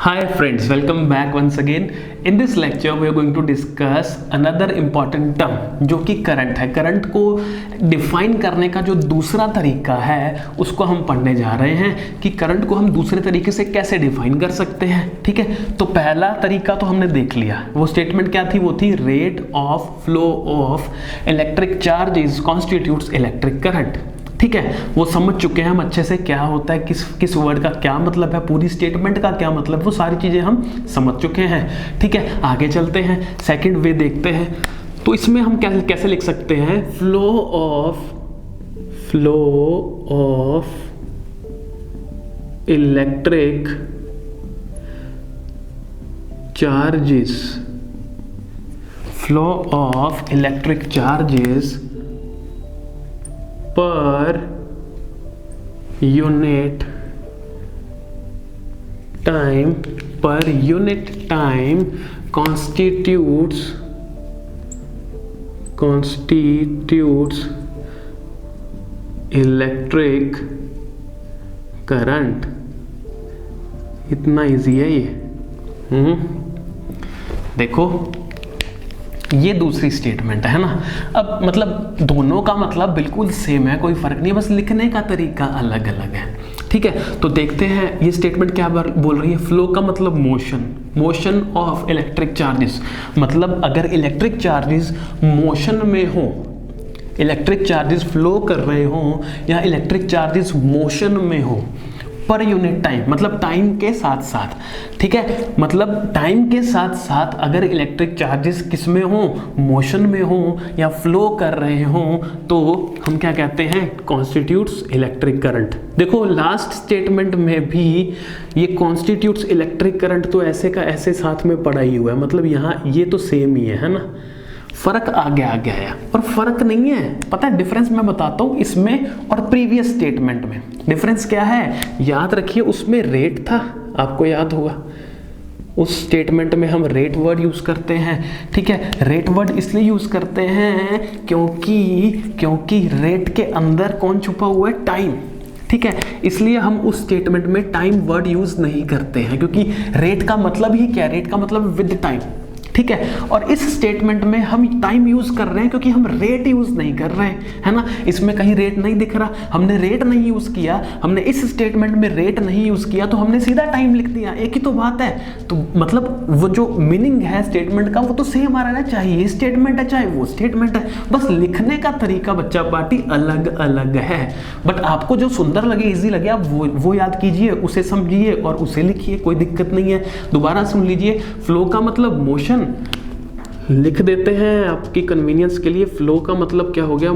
Hi friends, welcome back once again. In this lecture we are going to discuss another important term जो कि current है। Current को define करने का जो दूसरा तरीका है उसको हम पढ़ने जा रहे हैं कि करंट को हम दूसरे तरीके से कैसे डिफाइन कर सकते हैं। ठीक है, तो पहला तरीका तो हमने देख लिया, वो स्टेटमेंट क्या थी, वो थी rate of flow of electric charges constitutes electric current. ठीक है, वो समझ चुके हैं हम अच्छे से क्या होता है, किस वर्ड का क्या मतलब है, पूरी स्टेटमेंट का क्या मतलब, वो सारी चीज़ें हम समझ चुके हैं। ठीक है, आगे चलते हैं, सेकंड वे देखते हैं। तो इसमें हम कैसे लिख सकते हैं, flow of electric charges, flow of electric charges per unit time constitutes electric current। इतना इजी है ये। देखो ये दूसरी स्टेटमेंट है ना। अब मतलब दोनों का मतलब बिल्कुल सेम है, कोई फर्क नहीं है, बस लिखने का तरीका अलग अलग है। ठीक है, तो देखते हैं ये स्टेटमेंट क्या बोल रही है। फ्लो का मतलब मोशन ऑफ इलेक्ट्रिक चार्जेस, मतलब अगर इलेक्ट्रिक चार्जेस मोशन में हो, इलेक्ट्रिक चार्जेस फ्लो कर रहे हो या इलेक्ट्रिक चार्जेस मोशन में हो पर यूनिट टाइम, मतलब टाइम के साथ साथ। ठीक है, मतलब टाइम के साथ साथ अगर इलेक्ट्रिक चार्जेस किस में हो, मोशन में हो या फ्लो कर रहे हो, तो हम क्या कहते हैं, कॉन्स्टिट्यूट्स इलेक्ट्रिक करंट। देखो लास्ट स्टेटमेंट में भी ये कॉन्स्टिट्यूट्स इलेक्ट्रिक करंट तो ऐसे का ऐसे साथ में पड़ा ही हुआ है, मतलब यहाँ ये तो सेम ही है ना, फर्क आ गया है। और फर्क नहीं है, पता है डिफरेंस मैं बताता हूँ इसमें और प्रीवियस स्टेटमेंट में। डिफरेंस क्या है, याद रखिए, उसमें रेट था, आपको याद होगा, उस स्टेटमेंट में हम रेट वर्ड यूज करते हैं। ठीक है, रेट वर्ड इसलिए यूज करते हैं क्योंकि रेट के अंदर कौन छुपा हुआ है, टाइम। ठीक है, इसलिए हम उस स्टेटमेंट में टाइम वर्ड यूज नहीं करते हैं, क्योंकि रेट का मतलब ही क्या है, रेट का मतलब विद टाइम। ठीक है, और इस स्टेटमेंट में हम टाइम यूज कर रहे हैं क्योंकि हम रेट यूज नहीं कर रहे हैं, है ना। इसमें कहीं रेट नहीं दिख रहा, हमने रेट नहीं यूज किया, हमने इस स्टेटमेंट में रेट नहीं यूज किया, तो हमने सीधा टाइम लिख दिया। एक ही तो बात है, तो मतलब वो जो मीनिंग है स्टेटमेंट का वो तो सेम आ रहना चाहिए, स्टेटमेंट है चाहे वो स्टेटमेंट है, बस लिखने का तरीका बच्चा पार्टी अलग अलग है। बट आपको जो सुंदर लगे, इजी लगे, आप वो याद कीजिए, उसे समझिए और उसे लिखिए, कोई दिक्कत नहीं है। दोबारा सुन लीजिए, फ्लो का मतलब मोशन लिख देते हैं आपकी कन्वीनियंस के लिए। फ्लो का मतलब क्या हो गया,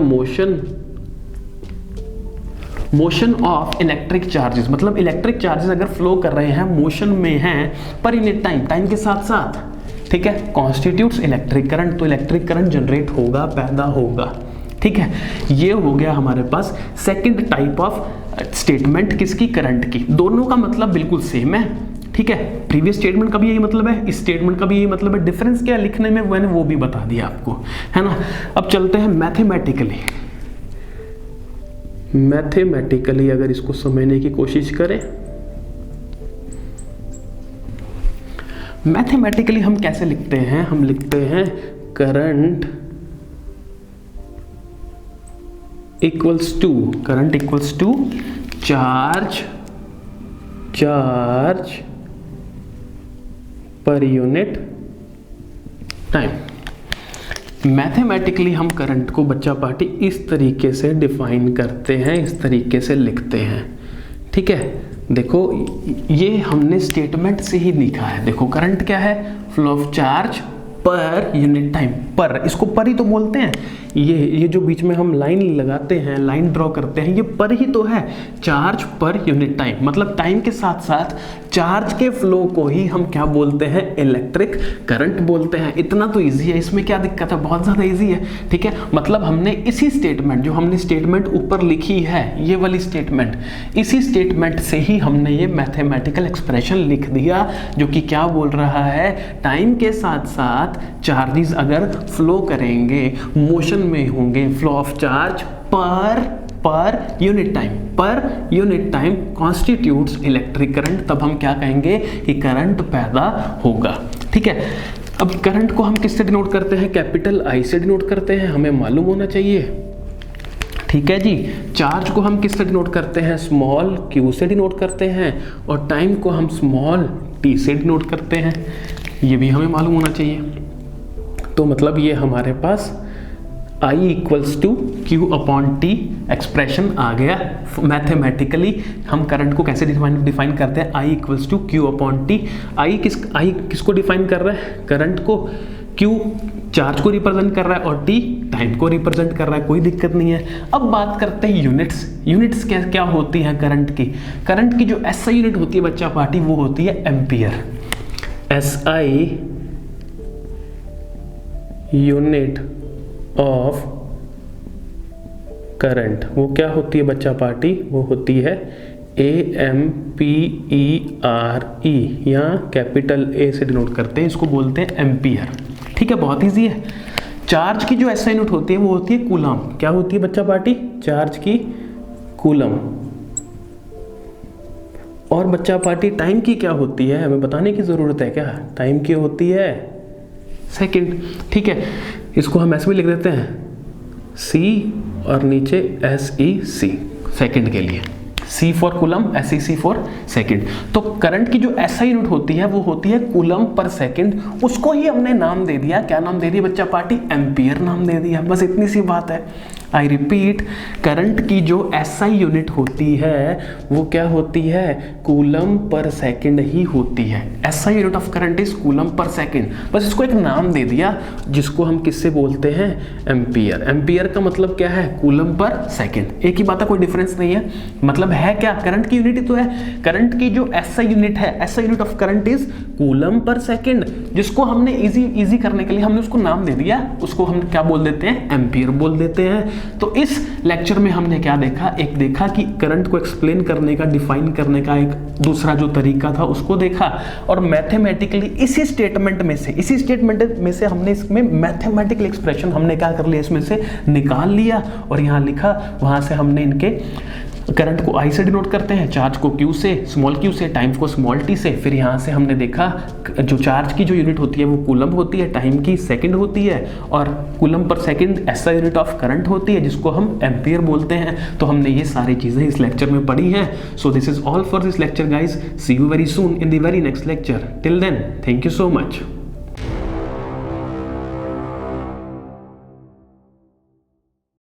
मोशन ऑफ इलेक्ट्रिक चार्जेस, मतलब इलेक्ट्रिक चार्जेस अगर फ्लो कर रहे हैं, मोशन में हैं पर यूनिट टाइम के साथ साथ। ठीक है, कॉन्स्टिट्यूट्स इलेक्ट्रिक करंट, तो इलेक्ट्रिक करंट जनरेट होगा, पैदा होगा। ठीक है, ये हो गया हमारे पास सेकंड टाइप ऑफ स्टेटमेंट, किसकी, करंट की। दोनों का मतलब बिल्कुल सेम है। ठीक है, प्रीवियस स्टेटमेंट का भी यही मतलब है, इस स्टेटमेंट का भी यही मतलब है। डिफरेंस क्या है लिखने में, मैंने वो भी बता दिया आपको, है ना। अब चलते हैं मैथमेटिकली अगर इसको समझने की कोशिश करें, मैथमेटिकली हम कैसे लिखते हैं, हम लिखते हैं current equals to charge per unit time. Mathematically हम करंट को बच्चा पार्टी इस तरीके से डिफाइन करते हैं, इस तरीके से लिखते हैं। ठीक है, देखो ये हमने स्टेटमेंट से ही लिखा है। देखो करंट क्या है, flow of charge per unit time, पर इसको पर ही तो बोलते हैं। ये जो बीच में हम लाइन लगाते हैं, लाइन ड्रॉ करते हैं, ये पर ही तो है, चार्ज पर यूनिट टाइम, मतलब टाइम के साथ साथ चार्ज के फ्लो को ही हम क्या बोलते हैं, इलेक्ट्रिक करंट बोलते हैं। इतना तो इजी है, इसमें क्या दिक्कत है, बहुत ज़्यादा इजी है। ठीक है, मतलब हमने इसी स्टेटमेंट, जो हमने स्टेटमेंट ऊपर लिखी है, ये वाली स्टेटमेंट, इसी स्टेटमेंट से ही हमने ये मैथमेटिकल एक्सप्रेशन लिख दिया, जो कि क्या बोल रहा है, टाइम के साथ साथ चार्जेस अगर फ्लो करेंगे, मोशन में होंगे, फ्लो ऑफ चार्ज पर पर unit time constitutes electric current, तब हम क्या कहेंगे कि करंट पैदा होगा। ठीक है, अब करंट को हम किससे डिनोट करते हैं? कैपिटल आई से डिनोट करते हैं, हमें मालूम होना चाहिए। ठीक है जी। चार्ज को हम किससे डिनोट करते हैं? स्मॉल क्यू से डिनोट करते हैं, और टाइम को हम स्मॉल टी से डिनोट करते हैं, ये भी हमें मालूम होना चाहिए। तो मतलब ये हमारे पास I equals to Q upon T expression आ गया। मैथमेटिकली हम करंट को कैसे डिफाइन करते हैं? I equals to Q upon T. I किसको डिफाइन कर रहा है? करंट को। Q चार्ज को रिप्रेजेंट कर रहा है, और T टाइम को रिप्रेजेंट कर रहा है, कोई दिक्कत नहीं है। अब बात करते हैं यूनिट्स क्या होती हैं करंट की? करंट की जो SI यूनिट होती है बच्चा पार्टी, वो होती है ampere. SI unit of current वो क्या होती है बच्चा पार्टी? वो होती है AMPERE, या कैपिटल A से डिनोट करते हैं, इसको बोलते हैं एम्पियर। ठीक है, बहुत इजी है। चार्ज की जो SI यूनिट होती है वो होती है कूलम। क्या होती है बच्चा पार्टी? चार्ज की कूलम। और बच्चा पार्टी टाइम की क्या होती है? हमें बताने की जरूरत है क्या? टाइम की होती है सेकंड। ठीक है, इसको हम ऐसे भी लिख देते हैं C और नीचे SEC सेकंड के लिए। C for coulomb, SEC for second. तो करंट की जो SI यूनिट होती है वो होती है कूलम पर सेकंड। उसको ही हमने नाम दे दिया, क्या नाम दे दिया बच्चा पार्टी? एम्पियर नाम दे दिया। बस इतनी सी बात है। आई रिपीट, करंट की जो SI यूनिट होती है वो क्या होती है? कूलम पर सेकंड ही होती है। SI unit of current is coulomb per second. बस इसको एक नाम दे दिया जिसको हम किससे बोलते हैं? एम्पियर। एम्पियर का मतलब क्या है? Coulomb per second. एक ही बात है, कोई डिफरेंस नहीं है। मतलब है क्या? करंट की यूनिट ही तो है। करंट की जो SI यूनिट है, SI unit of current is coulomb per second, जिसको हमने इजी करने के लिए हमने उसको नाम दे दिया, उसको हम क्या बोल देते हैं? एम्पियर बोल देते हैं। तो इस लेक्चर में हमने क्या देखा? एक देखा कि करंट को एक्सप्लेन करने का, डिफाइन करने का एक दूसरा जो तरीका था उसको देखा, और मैथमेटिकली इसी स्टेटमेंट में से हमने इसमें मैथमेटिकल एक्सप्रेशन हमने क्या कर लिया? इसमें से निकाल लिया और यहाँ लिखा। वहां से हमने इनके करंट को I से डिनोट करते हैं, चार्ज को Q से, स्मॉल q से, टाइम को स्मॉल t से। फिर यहाँ से हमने देखा जो चार्ज की जो यूनिट होती है वो कूलम होती है, टाइम की सेकंड होती है, और coulomb per second SI unit of current होती है जिसको हम एम्पियर बोलते हैं। तो हमने ये सारी चीज़ें इस लेक्चर में पढ़ी हैं। So this is all for this lecture guys. See you very soon in the very next lecture. Till then, thank you so much.